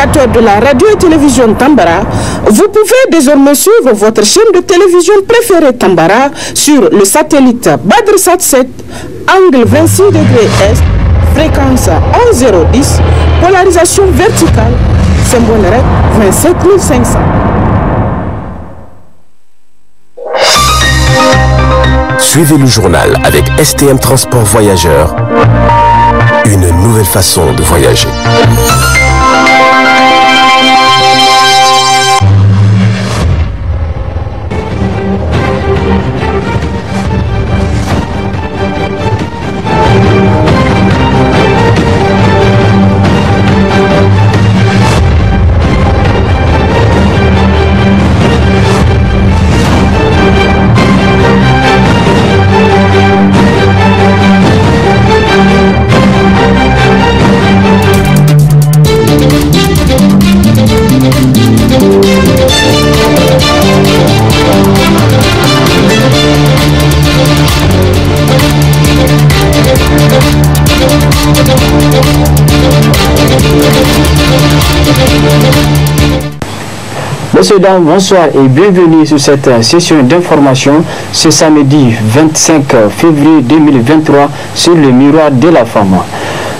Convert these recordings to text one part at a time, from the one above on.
téléspectateurs de la radio et télévision Tambara, vous pouvez désormais suivre votre chaîne de télévision préférée Tambara sur le satellite Badrsat 7, angle 26 degrés Est, fréquence 11010, polarisation verticale, symbole REC 27500. Suivez le journal avec STM Transport Voyageurs, une nouvelle façon de voyager. Messieurs, dames, bonsoir et bienvenue sur cette session d'information ce samedi 25 février 2023 sur le miroir de la femme.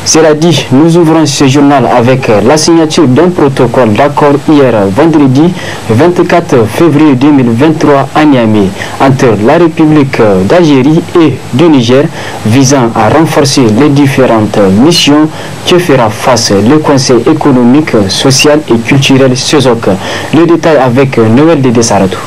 Cela dit, nous ouvrons ce journal avec la signature d'un protocole d'accord hier vendredi 24 février 2023 à Niamey entre la République d'Algérie et du Niger visant à renforcer les différentes missions que fera face le Conseil économique, social et culturel CESOC. Le détail avec Noël Dédé Saratou.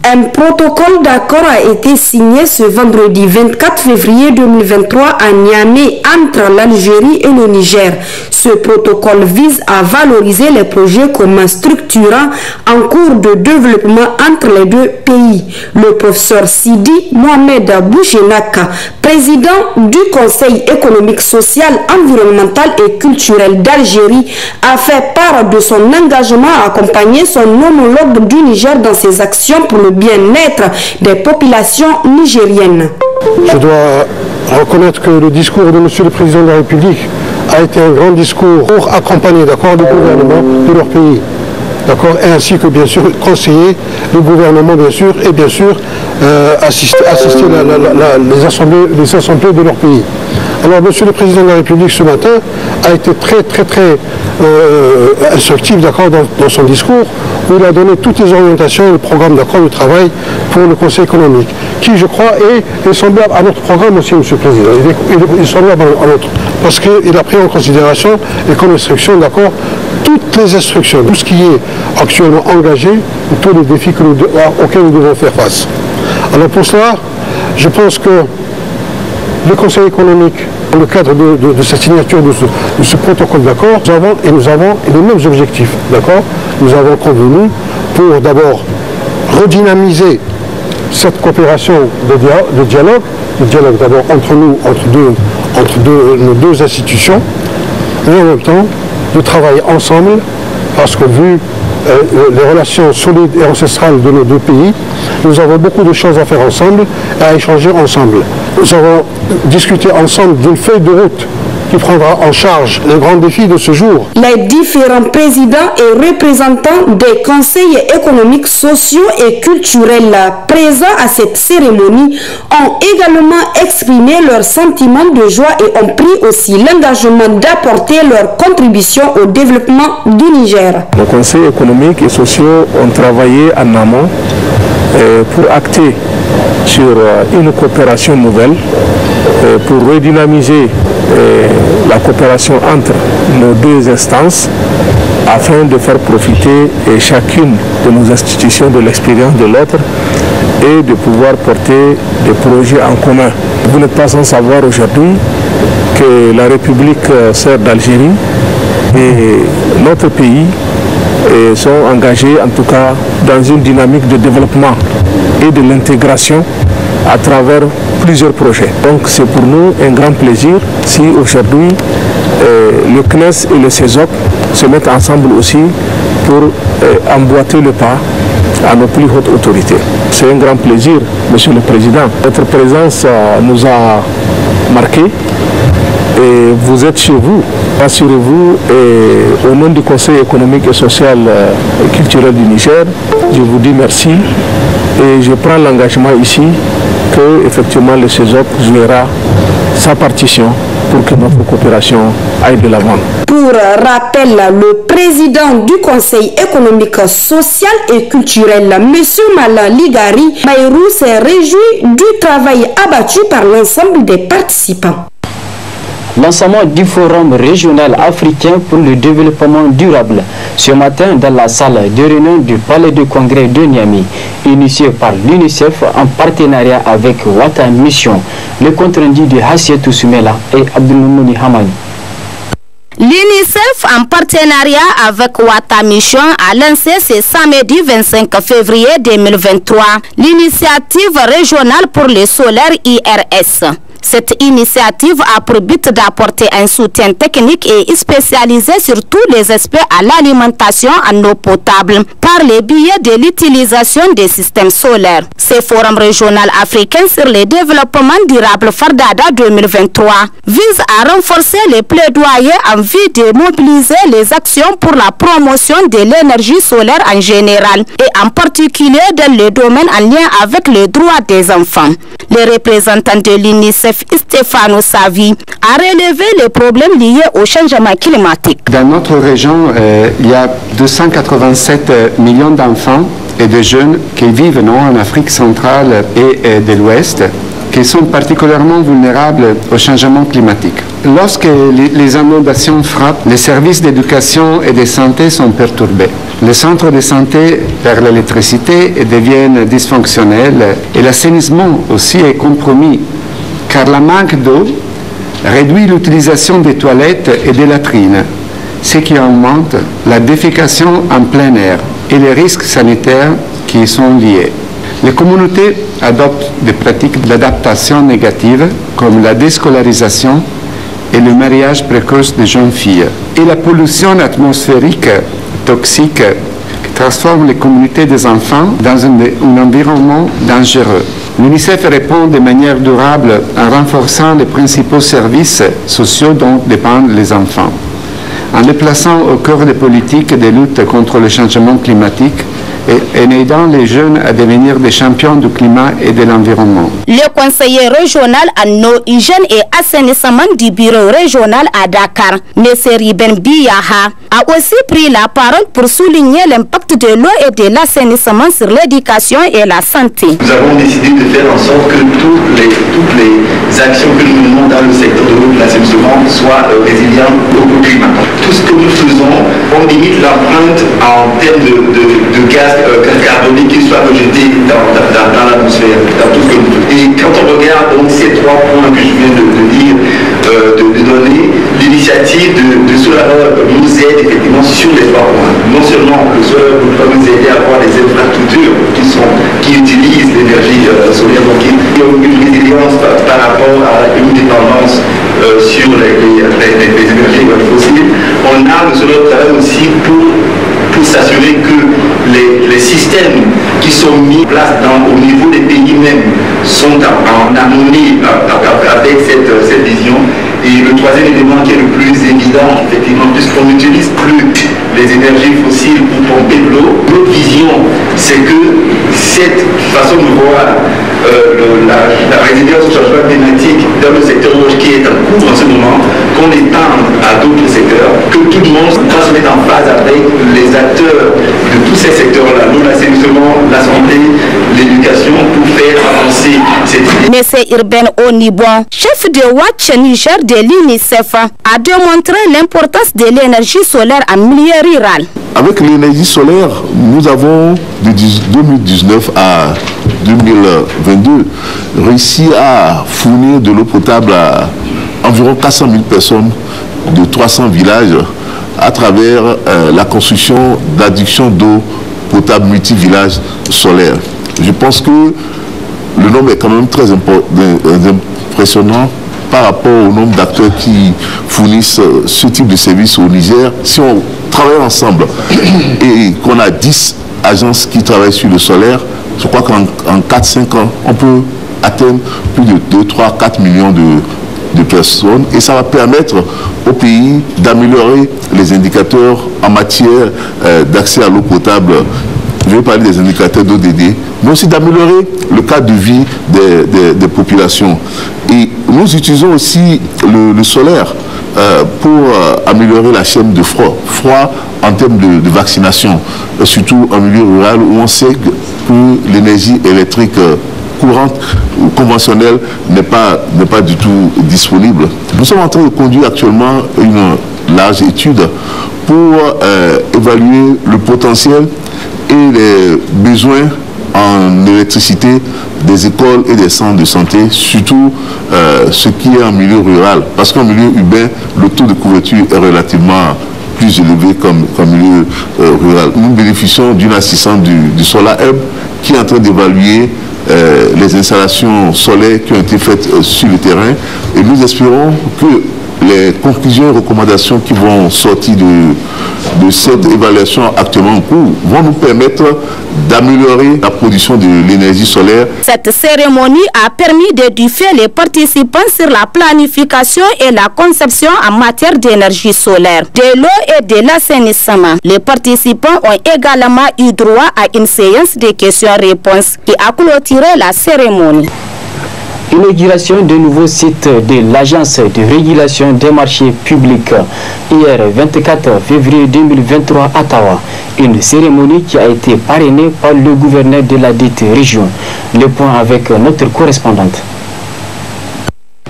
Un protocole d'accord a été signé ce vendredi 24 février 2023 à Niamey entre l'Algérie et le Niger. Ce protocole vise à valoriser les projets communs structurants en cours de développement entre les deux pays. Le professeur Sidi Mohamed Bouchenaka, président du Conseil économique, social, environnemental et culturel d'Algérie, a fait part de son engagement à accompagner son homologue du Niger dans ses actions pour le bien-être des populations nigériennes. Je dois reconnaître que le discours de M. le Président de la République a été un grand discours pour accompagner le gouvernement de leur pays. Et ainsi que bien sûr conseiller le gouvernement bien sûr et bien sûr assister les assemblées de leur pays. Alors M. le Président de la République ce matin a été très instructif dans son discours où il a donné toutes les orientations et le programme d'accord de travail pour le Conseil économique qui je crois est semblable à notre programme aussi M. le Président. Il est semblable à notre parce qu'il a pris en considération et comme instruction toutes les instructions, tout ce qui est actuellement engagé et tous les défis auxquels nous devons faire face. Alors pour cela, je pense que le Conseil économique, dans le cadre de cette signature de ce protocole d'accord, nous avons les mêmes objectifs. Nous avons convenu pour d'abord redynamiser cette coopération de dialogue d'abord entre nous, entre nos deux institutions, et en même temps de travailler ensemble, parce que vu les relations solides et ancestrales de nos deux pays, nous avons beaucoup de choses à faire ensemble et à échanger ensemble. Nous avons discuté ensemble d'une feuille de route qui prendra en charge les grands défis de ce jour. Les différents présidents et représentants des conseils économiques, sociaux et culturels présents à cette cérémonie ont également exprimé leur sentiment de joie et ont pris aussi l'engagement d'apporter leur contribution au développement du Niger. Les conseils économiques et sociaux ont travaillé en amont pour acter sur une coopération nouvelle pour redynamiser la coopération entre nos deux instances afin de faire profiter chacune de nos institutions de l'expérience de l'autre et de pouvoir porter des projets en commun. Vous n'êtes pas sans savoir aujourd'hui que la République sœur d'Algérie et notre pays sont engagés en tout cas dans une dynamique de développement et de l'intégration à travers plusieurs projets. Donc c'est pour nous un grand plaisir si aujourd'hui le CNES et le CESOC se mettent ensemble aussi pour emboîter le pas à nos plus hautes autorités. C'est un grand plaisir, Monsieur le Président. Votre présence nous a marqué Et vous êtes chez vous, rassurez-vous, et au nom du Conseil économique et social et culturel du Niger, je vous dis merci et je prends l'engagement ici que effectivement le CESOP jouera sa partition pour que notre coopération aille de l'avant. Pour rappel, le président du Conseil économique, social et culturel, M. Malan Ligari Maïrou, s'est réjoui du travail abattu par l'ensemble des participants. Lancement du Forum régional africain pour le développement durable ce matin dans la salle de réunion du Palais de Congrès de Niamey, initié par l'UNICEF en partenariat avec Wata Mission. Le compte rendu de Hassietou Soumela et Abdelmoumouni Hamani. L'UNICEF, en partenariat avec Wata Mission, a lancé ce samedi 25 février 2023 l'initiative régionale pour le solaire IRS. Cette initiative a pour but d'apporter un soutien technique et spécialisé sur tous les aspects à l'alimentation en eau potable par le biais de l'utilisation des systèmes solaires. Ce forum régional africain sur le développement durable Fardada 2023 vise à renforcer les plaidoyers en vue de mobiliser les actions pour la promotion de l'énergie solaire en général et en particulier dans le domaine en lien avec les droits des enfants. Le représentant de l'UNICEF, Stefano Savi, a relevé les problèmes liés au changement climatique. Dans notre région, il y a 287 millions d'enfants et de jeunes qui vivent en Afrique centrale et de l'Ouest, qui sont particulièrement vulnérables au changement climatique. Lorsque les inondations frappent, les services d'éducation et de santé sont perturbés. Les centres de santé perdent l'électricité et deviennent dysfonctionnels et l'assainissement aussi est compromis, car la manque d'eau réduit l'utilisation des toilettes et des latrines, ce qui augmente la défécation en plein air et les risques sanitaires qui y sont liés. Les communautés adoptent des pratiques d'adaptation négatives comme la déscolarisation et le mariage précoce des jeunes filles. Et la pollution atmosphérique toxique qui transforme les communautés des enfants dans un environnement dangereux. L'UNICEF répond de manière durable en renforçant les principaux services sociaux dont dépendent les enfants, en les plaçant au cœur des politiques de lutte contre le changement climatique et en aidant les jeunes à devenir des champions du climat et de l'environnement. Le conseiller régional en eau, hygiène et assainissement du bureau régional à Dakar, M. Riben Biyaha, a aussi pris la parole pour souligner l'impact de l'eau et de l'assainissement sur l'éducation et la santé. Nous avons décidé de faire en sorte que toutes les actions que nous menons dans le secteur de l'eau et de l'assainissement soient résilientes au climat. Tout ce que nous faisons, on limite l'empreinte en termes de gaz carbonique qui soit rejeté dans l'atmosphère, dans tout ce que nous faisons. Et quand on regarde donc ces trois points que je viens de dire, de donner, l'initiative de Solar nous aide effectivement sur les trois points. Non seulement le Solar va nous aider à avoir des infrastructures qui utilisent l'énergie solaire, donc qui ont une résilience par rapport à une dépendance sur les énergies fossiles. On a le Solar travail aussi pour s'assurer que les systèmes qui sont mis en place au niveau des pays même sont en harmonie avec cette vision. Et le troisième élément qui est le plus évident, effectivement, puisqu'on n'utilise plus les énergies fossiles pour pomper de l'eau, notre vision, c'est que cette façon de voir la résilience au changement climatique dans le secteur qui est en cours en ce moment, qu'on étende à d'autres secteurs, que tout le monde doit se mettre en phase avec les acteurs de tous ces secteurs-là, l'assainissement, la santé, l'éducation, pour faire avancer cette idée. M. Irben Onibon, chef de Watch Niger de l'UNICEF, a démontré l'importance de l'énergie solaire en milieu rural. Avec l'énergie solaire, nous avons de 2019 à 2022 réussi à fournir de l'eau potable à environ 400 000 personnes de 300 villages à travers la construction d'adduction d'eau potable multi-village solaire. Je pense que le nombre est quand même très impressionnant par rapport au nombre d'acteurs qui fournissent ce type de service au Niger. Si on travaille ensemble et qu'on a 10 agences qui travaillent sur le solaire, je crois qu'en 4-5 ans, on peut atteindre plus de 2, 3, 4 millions de de personnes et ça va permettre au pays d'améliorer les indicateurs en matière d'accès à l'eau potable. Je vais parler des indicateurs d'ODD, mais aussi d'améliorer le cadre de vie des populations. Et nous utilisons aussi le solaire pour améliorer la chaîne de froid en termes de vaccination, surtout en milieu rural où on sait que l'énergie électrique courante ou conventionnelle n'est pas du tout disponible. Nous sommes en train de conduire actuellement une large étude pour évaluer le potentiel et les besoins en électricité des écoles et des centres de santé, surtout ce qui est en milieu rural. Parce qu'en milieu urbain, le taux de couverture est relativement plus élevé comme milieu rural. Nous bénéficions d'une assistance du Solar Hub qui est en train d'évaluer les installations solaires qui ont été faites sur le terrain et nous espérons que les conclusions et recommandations qui vont sortir de cette évaluation actuellement en cours vont nous permettre d'améliorer la production de l'énergie solaire. Cette cérémonie a permis d'édifier les participants sur la planification et la conception en matière d'énergie solaire, de l'eau et de l'assainissement. Les participants ont également eu droit à une séance de questions-réponses qui a clôturé la cérémonie. Inauguration de nouveau site de l'Agence de régulation des marchés publics hier 24 février 2023 à Tawa. Une cérémonie qui a été parrainée par le gouverneur de la dite région. Le point avec notre correspondante.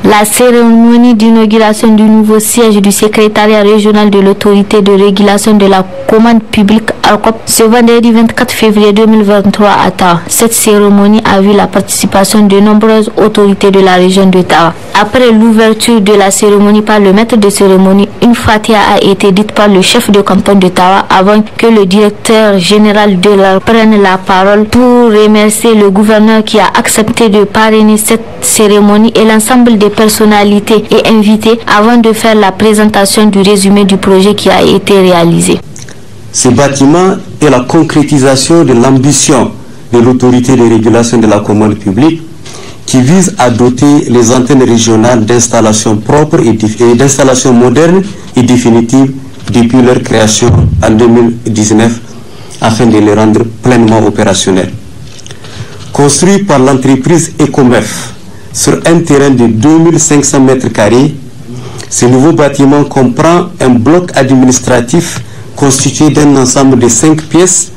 La cérémonie d'inauguration du nouveau siège du secrétariat régional de l'autorité de régulation de la commande publique ARCOP ce vendredi 24 février 2023 à Tawa. Cette cérémonie a vu la participation de nombreuses autorités de la région de Tawa. Après l'ouverture de la cérémonie par le maître de cérémonie, une fatiha a été dite par le chef de canton de Tawa avant que le directeur général de l'ARCOP prenne la parole pour remercier le gouverneur qui a accepté de parrainer cette cérémonie et l'ensemble des personnalités et invités avant de faire la présentation du résumé du projet qui a été réalisé. Ce bâtiment est la concrétisation de l'ambition de l'autorité de régulation de la commande publique qui vise à doter les antennes régionales d'installations propres et d'installations modernes et définitives depuis leur création en 2019 afin de les rendre pleinement opérationnelles. Construit par l'entreprise Ecomef sur un terrain de 2500 m², ce nouveau bâtiment comprend un bloc administratif constitué d'un ensemble de 5 pièces,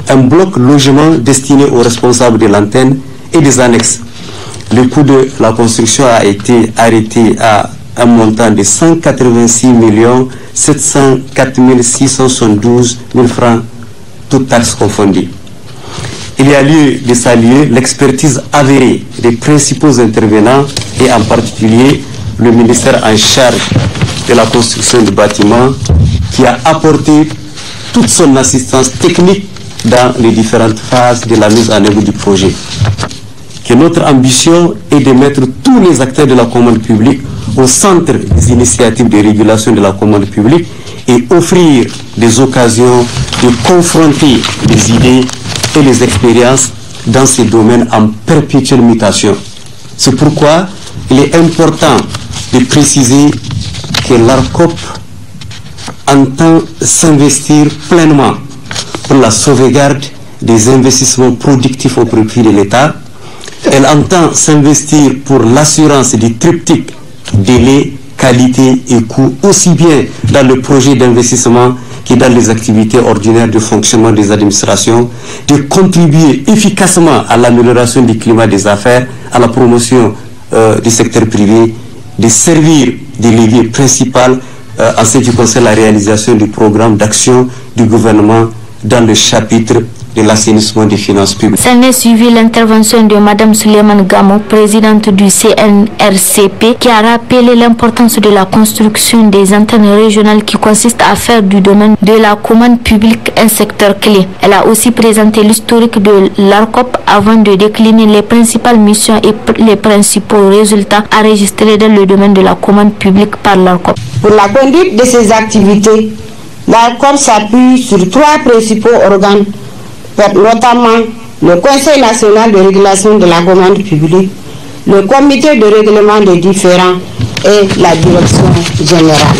un bloc logement destiné aux responsables de l'antenne et des annexes. Le coût de la construction a été arrêté à un montant de 186 704 672 000 francs, toutes taxes confondues. Il y a lieu de saluer l'expertise avérée des principaux intervenants et en particulier le ministère en charge de la construction du bâtiment qui a apporté toute son assistance technique dans les différentes phases de la mise en œuvre du projet. Que notre ambition est de mettre tous les acteurs de la commande publique au centre des initiatives de régulation de la commande publique et offrir des occasions de confronter les idées et les expériences dans ces domaines en perpétuelle mutation. C'est pourquoi il est important de préciser que l'ARCOP entend s'investir pleinement pour la sauvegarde des investissements productifs au profit de l'État. Elle entend s'investir pour l'assurance du triptyque délai, qualité et coût, aussi bien dans le projet d'investissement que dans les activités ordinaires de fonctionnement des administrations, de contribuer efficacement à l'amélioration du climat des affaires, à la promotion du secteur privé, de servir de levier principal en ce qui concerne la réalisation du programme d'action du gouvernement dans le chapitre de l'assainissement des finances publiques. S'en est suivi l'intervention de Mme Suleiman Gamo, présidente du CNRCP, qui a rappelé l'importance de la construction des antennes régionales qui consiste à faire du domaine de la commande publique un secteur clé. Elle a aussi présenté l'historique de l'ARCOP avant de décliner les principales missions et les principaux résultats enregistrés dans le domaine de la commande publique par l'ARCOP. Pour la conduite de ces activités, l'ARCOP s'appuie sur 3 principaux organes, notamment le Conseil national de régulation de la commande publique, le comité de règlement des différends et la direction générale.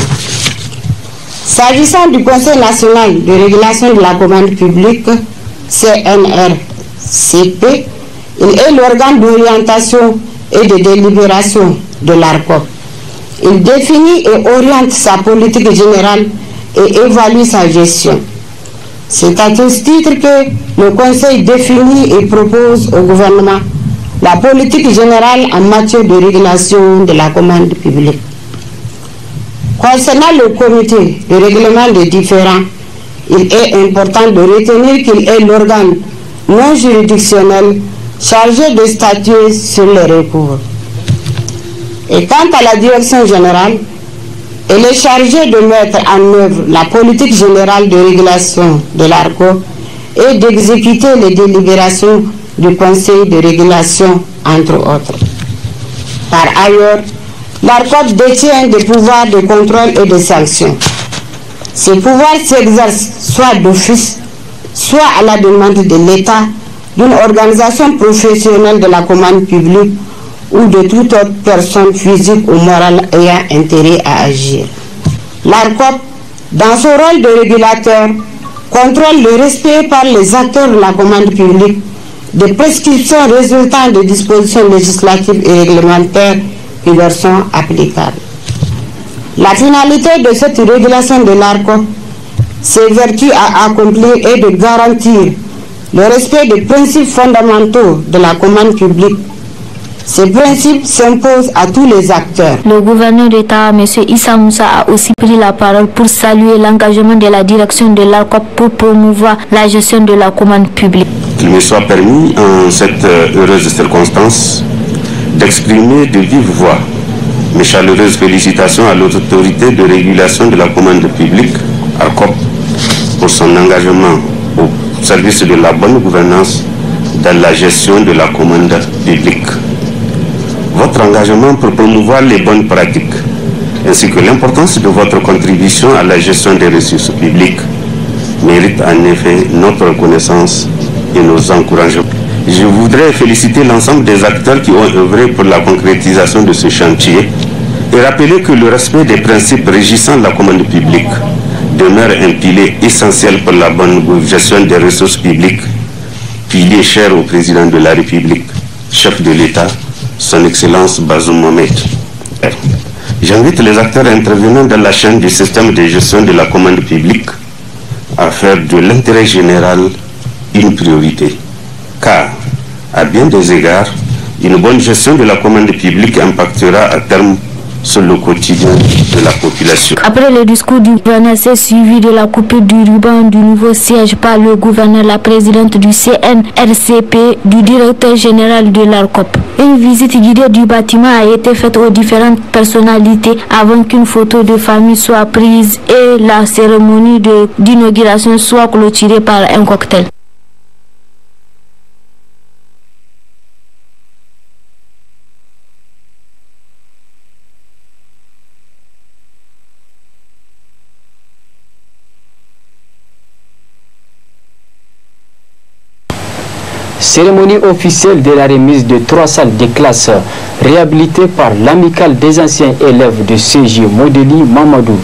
S'agissant du Conseil national de régulation de la commande publique, CNRCP, il est l'organe d'orientation et de délibération de l'ARCOP. Il définit et oriente sa politique générale et évalue sa gestion. C'est à ce titre que le Conseil définit et propose au gouvernement la politique générale en matière de régulation de la commande publique. Concernant le comité de règlement des différends, il est important de retenir qu'il est l'organe non juridictionnel chargé de statuer sur les recours. Et quant à la direction générale, elle est chargée de mettre en œuvre la politique générale de régulation de l'ARCOP et d'exécuter les délibérations du Conseil de régulation, entre autres. Par ailleurs, l'ARCOP détient des pouvoirs de contrôle et de sanction. Ces pouvoirs s'exercent soit d'office, soit à la demande de l'État, d'une organisation professionnelle de la commande publique ou de toute autre personne physique ou morale ayant intérêt à agir. L'ARCOP, dans son rôle de régulateur, contrôle le respect par les acteurs de la commande publique des prescriptions résultant des dispositions législatives et réglementaires qui leur sont applicables. La finalité de cette régulation de l'ARCOP s'évertue à accomplir et de garantir le respect des principes fondamentaux de la commande publique. Ces principes s'imposent à tous les acteurs. Le gouverneur d'État, M. Issa Moussa, a aussi pris la parole pour saluer l'engagement de la direction de l'ARCOP pour promouvoir la gestion de la commande publique. Qu'il me soit permis, en cette heureuse circonstance, d'exprimer de vive voix mes chaleureuses félicitations à l'autorité de régulation de la commande publique, ARCOP, pour son engagement au service de la bonne gouvernance dans la gestion de la commande publique. Votre engagement pour promouvoir les bonnes pratiques, ainsi que l'importance de votre contribution à la gestion des ressources publiques, mérite en effet notre reconnaissance et nos encouragements. Je voudrais féliciter l'ensemble des acteurs qui ont œuvré pour la concrétisation de ce chantier et rappeler que le respect des principes régissant la commande publique demeure un pilier essentiel pour la bonne gestion des ressources publiques, pilier cher au président de la République, chef de l'État, son Excellence Bazoum Mohamed. J'invite les acteurs intervenant dans la chaîne du système de gestion de la commande publique à faire de l'intérêt général une priorité. Car, à bien des égards, une bonne gestion de la commande publique impactera à terme sur le quotidien de la population. Après le discours du gouverneur, c'est suivi de la coupure du ruban du nouveau siège par le gouverneur, la présidente du CNRCP, du directeur général de l'ARCOP. Une visite guidée du bâtiment a été faite aux différentes personnalités avant qu'une photo de famille soit prise et la cérémonie d'inauguration soit clôturée par un cocktail. Cérémonie officielle de la remise de 3 salles de classe réhabilitées par l'amicale des anciens élèves de CG Modeli Mamadou,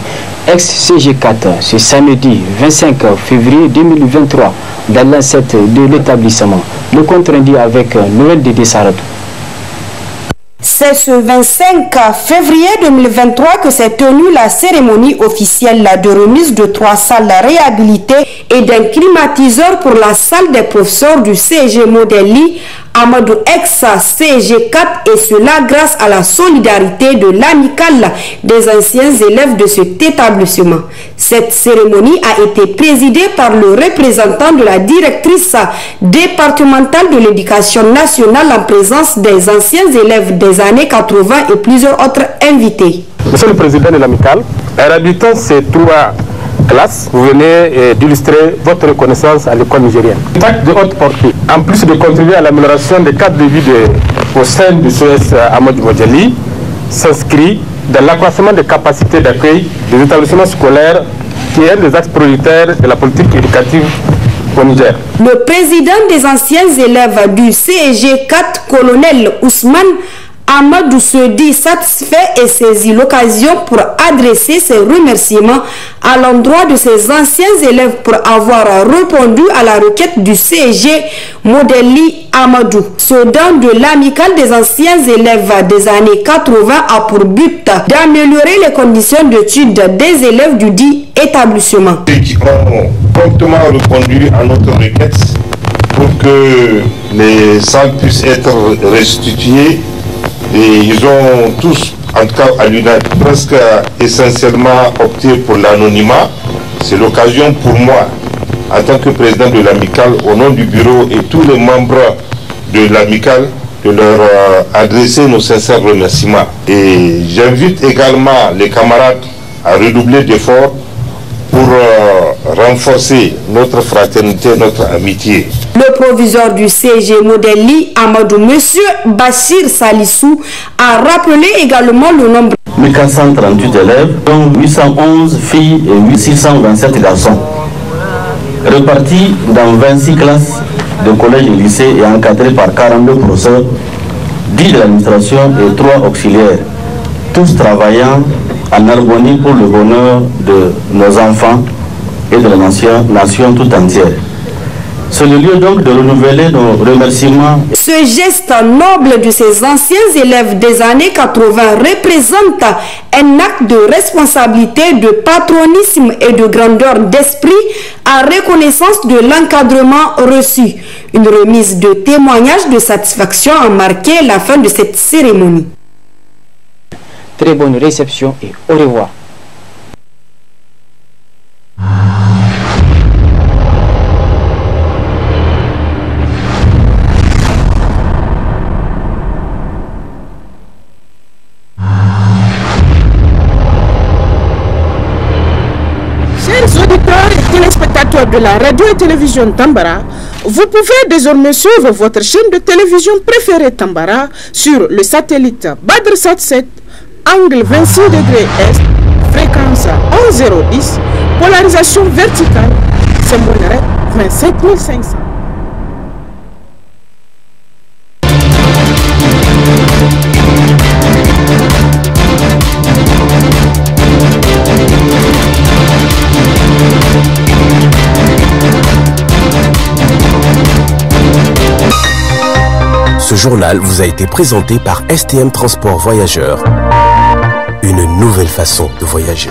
ex-CG4, ce samedi 25 février 2023 dans l'enceinte de l'établissement. Le compte rendu avec Noël de Dessaratou. C'est ce 25 février 2023 que s'est tenue la cérémonie officielle de remise de 3 salles réhabilitées et d'un climatiseur pour la salle des professeurs du CG Modeli Amadou ex-CG4, et cela grâce à la solidarité de l'amicale des anciens élèves de cet établissement. Cette cérémonie a été présidée par le représentant de la directrice départementale de l'éducation nationale en présence des anciens élèves des années 80 et plusieurs autres invités. Monsieur le Président de l'amicale, en réhabilitant ces 3 classes, vous venez d'illustrer votre reconnaissance à l'école nigérienne. Un acte de haute portée, en plus de contribuer à l'amélioration des cadres de vie au sein du CES Amadou Modeli, s'inscrit dans l'accroissement des capacités d'accueil des établissements scolaires, qui est un des axes prioritaires de la politique éducative au Niger. Le président des anciens élèves du CEG4, colonel Ousmane Amadou se dit satisfait et saisit l'occasion pour adresser ses remerciements à l'endroit de ses anciens élèves pour avoir répondu à la requête du CEG Modeli Amadou. Ce don de l'amicale des anciens élèves des années 80 a pour but d'améliorer les conditions d'études des élèves du dit établissement. Qui ont promptement répondu à notre requête pour que les salles puissent être restituées, et ils ont tous, en tout cas à l'UNAC, presque essentiellement opté pour l'anonymat. C'est l'occasion pour moi, en tant que président de l'amicale, au nom du bureau et tous les membres de l'amicale, de leur adresser nos sincères remerciements. Et j'invite également les camarades à redoubler d'efforts pour renforcer notre fraternité, notre amitié. Le proviseur du CG Modeli Amadou, M. Bachir Salissou, a rappelé également le nombre 1438 élèves, dont 811 filles et 627 garçons, répartis dans 26 classes de collège et lycée et encadrés par 42 professeurs, 10 de l'administration et 3 auxiliaires, tous travaillant en harmonie pour le bonheur de nos enfants et de la nation tout entière. C'est le lieu donc de renouveler nos remerciements. Ce geste noble de ces anciens élèves des années 80 représente un acte de responsabilité, de patriotisme et de grandeur d'esprit en reconnaissance de l'encadrement reçu. Une remise de témoignages de satisfaction a marqué la fin de cette cérémonie. Très bonne réception et au revoir. Chers auditeurs et téléspectateurs de la radio et télévision Tambara, vous pouvez désormais suivre votre chaîne de télévision préférée Tambara sur le satellite Badrsat 7, angle 26 degrés Est, fréquence 11010, polarisation verticale, symbole 27500. Ce journal vous a été présenté par STM Transport Voyageurs. Une nouvelle façon de voyager.